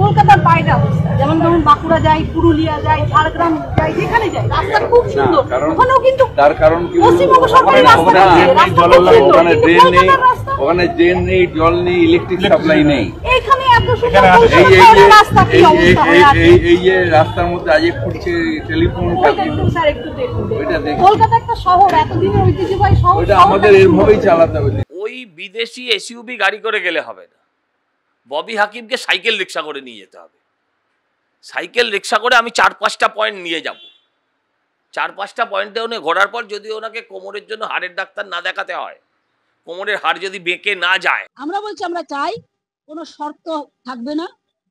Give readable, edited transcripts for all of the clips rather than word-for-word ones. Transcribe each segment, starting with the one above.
কলকাতার বাইরে অবস্থা, যেমন ধরুন বাঁকুড়া যাই, পুরুলিয়া যাই, ঝাড়গ্রাম যাই, যেখানে যাই রাস্তা খুব সুন্দর। ওখানেও কিন্তু তার কারণ কি, পশ্চিমবঙ্গ সরকারের রাস্তা ওখানে ড্রেন নেই, ওখানে ড্রেন নেই, জল নেই, ইলেকট্রিক সাপ্লাই নেই। এখানে এত সুন্দর রাস্তা, কি অবস্থা হয় এই যে রাস্তার মধ্যে আজ ফুটছে টেলিফোন। স্যার একটু দেখুন, কলকাতা একটা শহর, এতদিনের ঐতিহ্যবাহী শহর, ওটা আমাদের এভাবেই চালাতে হবে। ওই বিদেশি এসইউভি গাড়ি করে গেলে হবে না, ববি হাকিমকে সাইকেল রিক্সা করে নিয়ে যেতে হবে। সাইকেল রিক্সা করে আমি 4-5টা পয়েন্ট নিয়ে যাব, 4-5টা পয়েন্টে উনি ঘোরার পর যদি ওনাকে কোমরের জন্য হাড়ের ডাক্তার না দেখাতে হয়, কোমরের হাড় যদি বেঁকে না যায়। আমরা বলছি আমরা চাই কোনো শর্ত থাকবে না,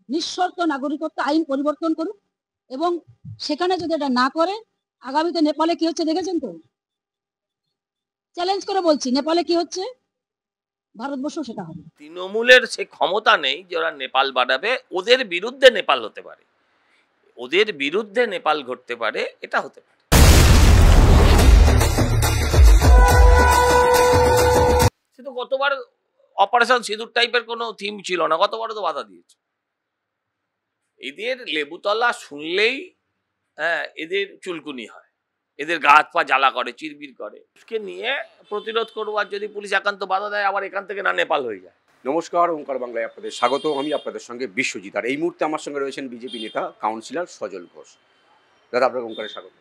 নিঃশর্ত নাগরিকত্ব আইন পরিবর্তন করুন, এবং সেখানে যদি এটা না করে, আগামীতে নেপালে কি হচ্ছে দেখেছেন তো, চ্যালেঞ্জ করে বলছি, নেপালে কি হচ্ছে ভারতবর্ষ সেটা হবে। তৃণমূলের সে ক্ষমতা নেই যে ওরা নেপাল বাড়াবে, ওদের বিরুদ্ধে নেপাল হতে পারে, ওদের বিরুদ্ধে নেপাল ঘটতে পারে, এটা হতে পারে। সে তো গতবার অপারেশন সিঁদুর টাইপের কোনো থিম ছিল না, গতবারও তো বাধা দিয়েছে। এদের লেবুতলা শুনলেই এদের চুলকুনি হয়, এদের গা হাত পা জ্বালা করে, চিরবির করে। কে নিয়ে প্রতিরোধ করবো, আর যদি পুলিশ একান্ত বাধা দেয় আবার এখান থেকে না নেপাল হয়ে যায়। নমস্কার, ওঙ্কার বাংলায় আপনাদের স্বাগত। আমি আপনাদের সঙ্গে বিশ্বজিৎ, আর এই মুহূর্তে আমার সঙ্গে রয়েছেন বিজেপি নেতা কাউন্সিলর সজল ঘোষ। দাদা, আপনাকে ওঙ্কারে স্বাগত।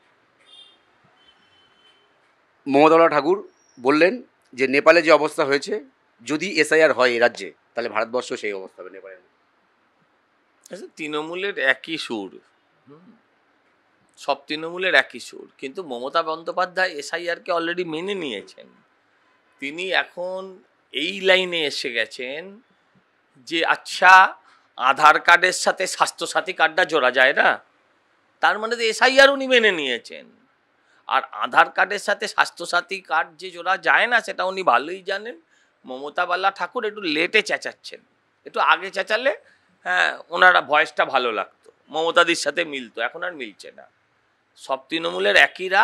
মমতা ঠাকুর বললেন যে নেপালে যে অবস্থা হয়েছে, যদি এসআইআর হয় এই রাজ্যে, তাহলে ভারতবর্ষ সেই অবস্থা হবে নেপালে। তৃণমূলের একই সুর, সব তৃণমূলের একই সুর, কিন্তু মমতা বন্দ্যোপাধ্যায় এসআইআরকে অলরেডি মেনে নিয়েছেন। তিনি এখন এই লাইনে এসে গেছেন যে আচ্ছা, আধার কার্ডের সাথে স্বাস্থ্যসাথী কার্ডটা জোড়া যায় না, তার মানে তো এসআইআর উনি মেনে নিয়েছেন। আর আধার কার্ডের সাথে স্বাস্থ্যসাথী কার্ড যে জোড়া যায় না, সেটা উনি ভালোই জানেন। মমতা বালা ঠাকুর একটু লেটে চেঁচাচ্ছেন, একটু আগে চেঁচালে ওনারা ভয়েসটা ভালো লাগতো, মমতাদির সাথে মিলতো, এখন আর মিলছে না। সব তৃণমূলের একইরা,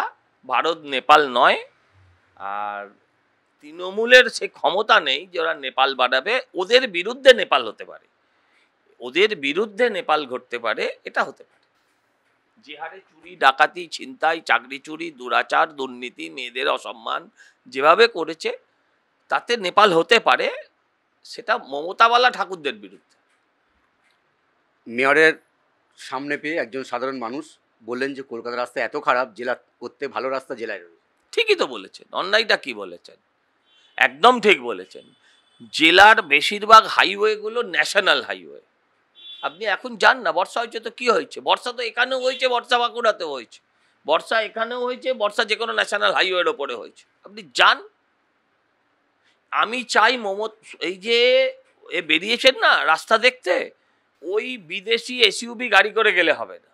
ভারত নেপাল নয়। আর তৃণমূলের সে ক্ষমতা নেই যে ওরা নেপাল বাড়াবে, ওদের বিরুদ্ধে নেপাল হতে পারে, ওদের বিরুদ্ধে নেপাল ঘটতে পারে, এটা হতে পারে। যে হারে চুরি, ডাকাতি, ছিনতাই, চাকরি চুরি, দুরাচার, দুর্নীতি, মেয়েদের অসম্মান যেভাবে করেছে, তাতে নেপাল হতে পারে, সেটা মমতাওয়ালা ঠাকুরদের বিরুদ্ধে। মেয়রের সামনে পেয়ে একজন সাধারণ মানুষ বললেন যে কলকাতার রাস্তা এত খারাপ, জেলা করতে ভালো রাস্তা জেলায় রয়েছে। ঠিকই তো বলেছেন, অন্যায়টা কি বলেছেন, একদম ঠিক বলেছেন। জেলার বেশিরভাগ হাইওয়েগুলো ন্যাশনাল হাইওয়ে। আপনি এখন যান না, বর্ষা হয়েছে তো কি হয়েছে, বর্ষা তো এখানেও হয়েছে, বর্ষা বাঁকুড়াতেও হয়েছে, বর্ষা এখানেও হয়েছে, বর্ষা যে কোনো ন্যাশনাল হাইওয়ের ওপরে হয়েছে, আপনি যান। আমি চাই এই যে বেরিয়েছেন না রাস্তা দেখতে, ওই বিদেশি এসইউভি গাড়ি করে গেলে হবে না,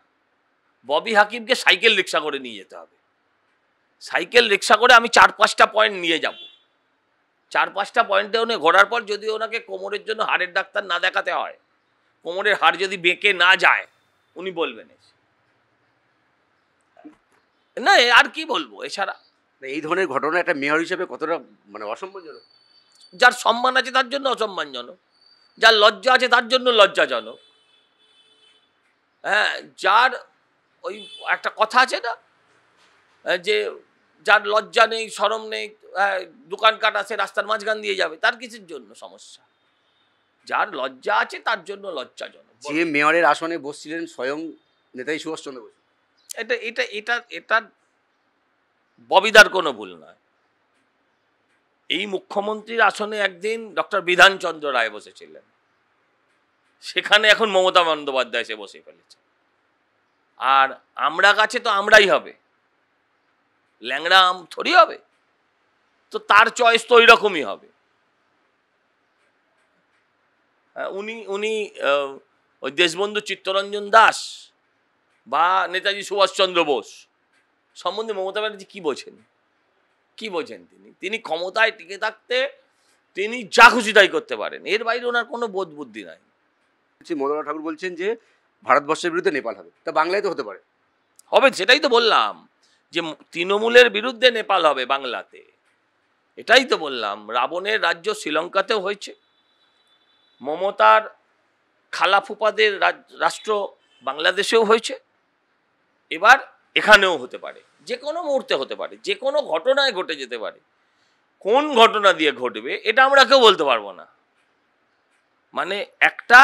ববি হাকিমকে সাইকেল রিক্সা করে নিয়ে যেতে হবে। সাইকেল রিক্সা করে আমি 4-5টা পয়েন্ট নিয়ে যাব, 4-5টা পয়েন্টে উনি ঘোরার পর যদি ওনাকে কোমরের জন্য হাড়ের ডাক্তার না দেখাতে হয়, কোমরের হাড় যদি বেঁকে না যায়, উনি বলবেন না। আর কি বলবো এছাড়া? এই ধরনের ঘটনা একটা মেয়র হিসেবে কতটা অসম্মানজনক। যার সম্মান আছে তার জন্য অসম্মানজনক, যার লজ্জা আছে তার জন্য লজ্জাজনক। যার ওই একটা কথা আছে না, যে যার লজ্জা নেই, শরম নেই, দোকানকাট আছে, রাস্তার মাঝখান দিয়ে যাবে, তার কিছুর জন্য সমস্যা। যার লজ্জা আছে তার জন্য লজ্জাজনক। যে মেয়রের আসনে বসছিলেন স্বয়ং নেতাজি সুভাষচন্দ্র বসু, এটা এটা এটা এটা ববিদার কোনো ভুল নয়। এই মুখ্যমন্ত্রীর আসনে একদিন ডক্টর বিধানচন্দ্র রায় বসেছিলেন, সেখানে এখন মমতা বন্দ্যোপাধ্যায় এসে বসে ফেলেছে। আর আমরা কাছে তো আমরাই হবে, ল্যাংড়া আম থরি হবে, তো তার চয়েস তো ওই রকমই হবে। উনি ওই দেশবন্ধু চিত্তরঞ্জন দাস বা নেতাজি সুভাষচন্দ্র বোস সম্বন্ধে মমতা ব্যানার্জি কি বোঝেন, কি বোঝেন? তিনি ক্ষমতায় টিকে থাকতে তিনি যা খুশি তাই করতে পারেন, এর বাইরে ওনার কোনো বোধ বুদ্ধি নাই। মদন ঠাকুর বলছেন যে ভারতবর্ষের বিরুদ্ধে নেপাল হবে, তা বাংলায় তো হতে পারে। হবে, সেটাই তো বললাম, যে তৃণমূলের বিরুদ্ধে নেপাল হবে বাংলাতে, এটাই তো বললাম। রাবণের রাজ্য শ্রীলঙ্কাতেও হয়েছে, মমতার খালাফুপাদের রাষ্ট্র বাংলাদেশেও হয়েছে, এবার এখানেও হতে পারে, যে কোনো মুহূর্তে হতে পারে, যে কোনো ঘটনায় ঘটে যেতে পারে। কোন ঘটনা দিয়ে ঘটবে এটা আমরা কেউ বলতে পারবো না। মানে একটা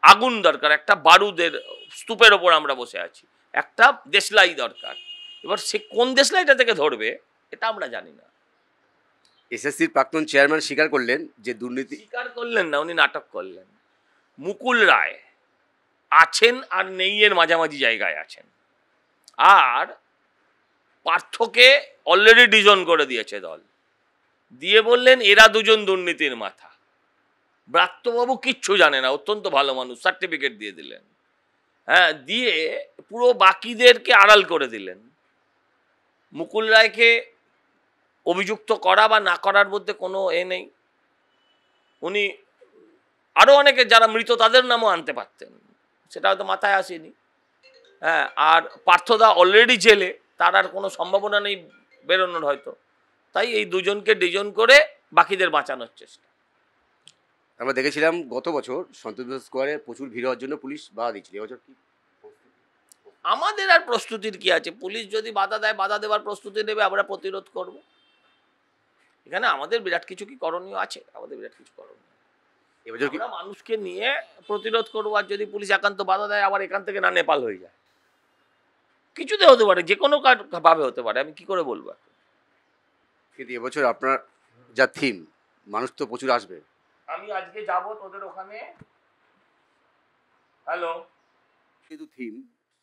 আগুন দরকার, একটা বারুদের স্তূপের ওপর আমরা বসে আছি, একটা দেশলাই দরকার। এবার সে কোন দেশলাইটা থেকে ধরবে এটা আমরা জানি না। এসএসসির প্রাক্তন চেয়ারম্যান স্বীকার করলেন যে দুর্নীতি, স্বীকার করলেন না, উনি নাটক করলেন। মুকুল রায় আছেন আর নেই এর মাঝামাঝি জায়গায় আছেন, আর পার্থকে অলরেডি ডিজন করে দিয়েছে দল, দিয়ে বললেন এরা দুজন দুর্নীতির মাথা। ব্রাত্যবাবু কিচ্ছু জানে না, অত্যন্ত ভালো মানুষ, সার্টিফিকেট দিয়ে দিলেন। হ্যাঁ, দিয়ে পুরো বাকিদেরকে আড়াল করে দিলেন। মুকুল রায়কে অভিযুক্ত করা বা না করার মধ্যে কোনো নেই। উনি আরো অনেকে যারা মৃত তাদের নামও আনতে পারতেন, সেটা হয়তো মাথায় আসেনি। হ্যাঁ, আর পার্থদা অলরেডি জেলে, তার আর কোনো সম্ভাবনা নেই বেরোনোর হয়তো, তাই এই দুজনকে ডিজন করে বাকিদের বাঁচানোর চেষ্টা। আমরা দেখেছিলাম গত বছর সন্তোষ স্কোয়ারে প্রচুর ভিড় হওয়ার জন্য পুলিশ বাধা দিচ্ছিল, এবছর কি? আমাদের আর প্রস্তুতির কি আছে? পুলিশ যদি বাধা দেয়, বাধা দেওয়ার প্রস্তুতি নেবে, আমরা প্রতিরোধ করব। এখানে আমাদের বিরাট কিছু কি করণীয় আছে? আমাদের বিরাট কিছু করণীয়। এবছর কি আমরা মানুষকে নিয়ে প্রতিরোধ করবো, আর যদি পুলিশ একান্ত বাধা দেয় আবার এখান থেকে না নেপাল হয়ে যায়, কিছুতে হতে পারে, যে কোনো ভাবে হতে পারে, আমি কি করে বলবো? কিন্তু এবছর আপনার যা থিম, মানুষ তো প্রচুর আসবে। আমি আজকে যাব তোদের ওখানে। হ্যালো, কিন্তু থিম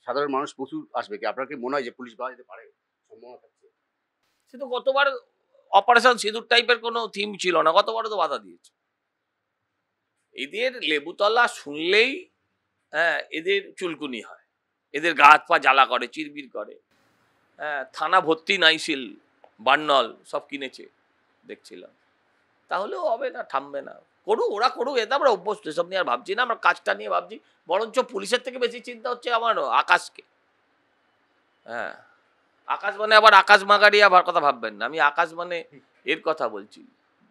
সাধারণ মানুষ প্রচুর আসবে, কি আপনার কি মনে হয় যে পুলিশ বাধা দিতে পারে? সম্ভাবনা থাকছে। সে তো গতবার অপারেশন সিঁদুর টাইপের কোনো থিম ছিল না, গতবারও তো বাধা দিয়েছে। এদের লেবুতলা শুনলেই হ্যাঁ এদের চুলকুনি হয়, এদের গা হাত পা জ্বালা করে, চিরবির করে। হ্যাঁ, থানা ভর্তি নাইসিল, বার্নল সব কিনেছে দেখছিলাম। তাহলেও হবে না, থামবে না। করুক, ওরা করুক, এতে আমরা অভ্যস্ত, এসব নিয়ে আর ভাবছি না। আমরা কাজটা নিয়ে ভাবছি, বরঞ্চ পুলিশের থেকে বেশি চিন্তা হচ্ছে আমার আকাশকে। হ্যাঁ, আকাশ মানে আবার আকাশ মাগারিয়া কথা ভাববেন না, আমি আকাশ মানে এর কথা বলছি,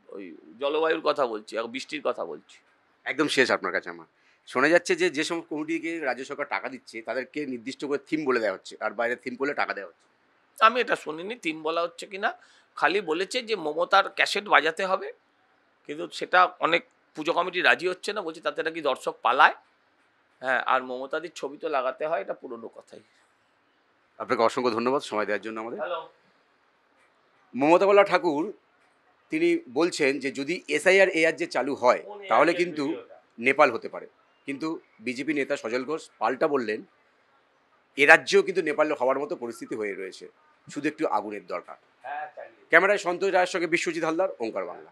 ওই জলবায়ুর কথা বলছি, বৃষ্টির কথা বলছি। একদম শেষ আপনার কাছে আমার শোনা যাচ্ছে যে যে সমস্ত কমিটিকে রাজ্য সরকার টাকা দিচ্ছে তাদেরকে নির্দিষ্ট করে থিম বলে দেওয়া হচ্ছে, আর বাইরে থিম বলে টাকা দেওয়া হচ্ছে। আমি এটা শুনিনি থিম বলা হচ্ছে কিনা, খালি বলেছে যে মমতার ক্যাসেট বাজাতে হবে, কিন্তু সেটা অনেক পুজো কমিটি রাজি হচ্ছে না, বলছে তাতে নাকি দর্শক পালায়। হ্যাঁ, আর মমতাদির ছবি তো লাগাতে হয়, এটা পুরনো কথাই। আপনাকে অসংখ্য ধন্যবাদ সময় দেওয়ার জন্য আমাদের। হ্যালো, মমতা বলা ঠাকুর তিনি বলছেন যে যদি এসআইআর যে চালু হয় তাহলে কিন্তু নেপাল হতে পারে, কিন্তু বিজেপি নেতা সজল ঘোষ পাল্টা বললেন এ রাজ্যেও কিন্তু নেপাল হওয়ার মতো পরিস্থিতি হয়ে রয়েছে, শুধু একটু আগুনের দরকার। ক্যামেরায় সন্তোষ রায়ের সঙ্গে বিশ্বজিৎ হালদার, ওঙ্কার বাংলা।